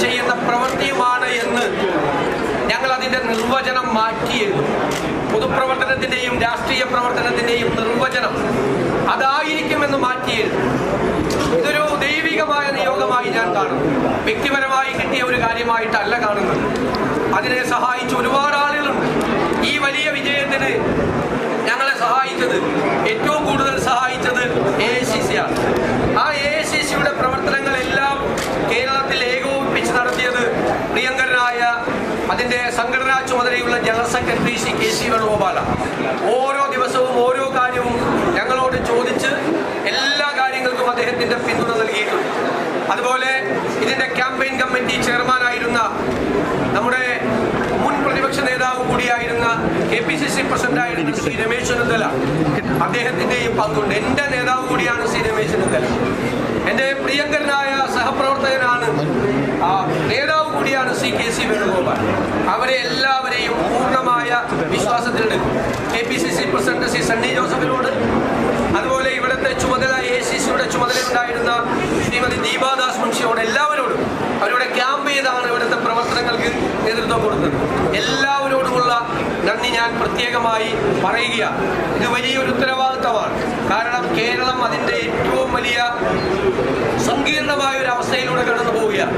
ചെയ്യുന്ന പ്രവൃത്തിയുമാണ് എന്ന് ഞങ്ങൾ അതിൻ്റെ നിർവചനം മാറ്റിയിരുന്നു. പൊതുപ്രവർത്തനത്തിൻ്റെയും രാഷ്ട്രീയ പ്രവർത്തനത്തിൻ്റെയും നിർവചനം അതായിരിക്കുമെന്ന് മാറ്റിയിരുന്നു. ഇതൊരു ദൈവികമായ നിയോഗമായി ഞാൻ കാണുന്നു. വ്യക്തിപരമായി കിട്ടിയ ഒരു കാര്യമായിട്ടല്ല കാണുന്നത്. അതിനെ സഹായിച്ച ഒരുപാട് ആളുകളുണ്ട്. ഈ വലിയ വിജയത്തിന് ഞങ്ങളെ സഹായിച്ചത്, ഏറ്റവും കൂടുതൽ സഹായിച്ചത് AICC ആണ്. ആ AICCയുടെ പ്രവർത്തനങ്ങളെല്ലാം കേരളത്തിൽ ഏകോപിപ്പിച്ച് നടത്തിയത് പ്രിയങ്കരനായ അതിൻ്റെ സംഘടനാ ചുമതലയുള്ള ജനറൽ സെക്രട്ടറി KC വേണുഗോപാലാണ്. ഓരോ ദിവസവും ഓരോ കാര്യവും ഞങ്ങളോട് ചോദിച്ച് എല്ലാ കാര്യങ്ങൾക്കും അദ്ദേഹത്തിൻ്റെ പിന്തുണ നൽകിയിട്ടുണ്ട്. അതുപോലെ ഇതിൻ്റെ ക്യാമ്പയിൻ കമ്മിറ്റി ചെയർമാനായിരുന്ന നമ്മുടെ മുൻ പ്രതിപക്ഷ നേതാവ് കൂടിയായിരുന്ന KPCC പ്രസിഡന്റായിരുന്ന ശ്രീ രമേശ് ചെന്നിത്തല, അദ്ദേഹത്തിൻ്റെയും പങ്കുണ്ട്. എൻ്റെ നേതാവ് കൂടിയാണ് ശ്രീ രമേശ് ചെന്നിത്തല. എൻ്റെ പ്രിയങ്കരനായ സഹപ്രവർത്തകനാണ്, നേതാവ് കൂടിയാണ് ശ്രീ KC വേണുഗോപാൽ. അവരെ എല്ലാവരെയും പൂർണ്ണമായ വിശ്വാസത്തിലെടുക്കും. KPCC പ്രസിഡന്റ് ശ്രീ സണ്ണി ജോസഫിനോട്, അതുപോലെ ഇവിടുത്തെ ചുമതല AICCയുടെ ചുമതലയുണ്ടായിരുന്ന ശ്രീമതി ദീപാദാസ് മുൻഷിയോട്, എല്ലാവരോടും അവരുടെ ക്യാമ്പ് ചെയ്താണ് ഇവിടുത്തെ പ്രവർത്തനങ്ങൾക്ക് നേതൃത്വം കൊടുത്തത്. എല്ലാവരോടുമുള്ള നന്ദി ഞാൻ പ്രത്യേകമായി പറയുകയാണ്. ഇത് വലിയൊരു ഉത്തരവാദിത്തമാണ്. കാരണം കേരളം അതിൻ്റെ ഏറ്റവും വലിയ സങ്കീർണമായ ഒരു അവസ്ഥയിലൂടെ കടന്നു പോവുകയാണ്.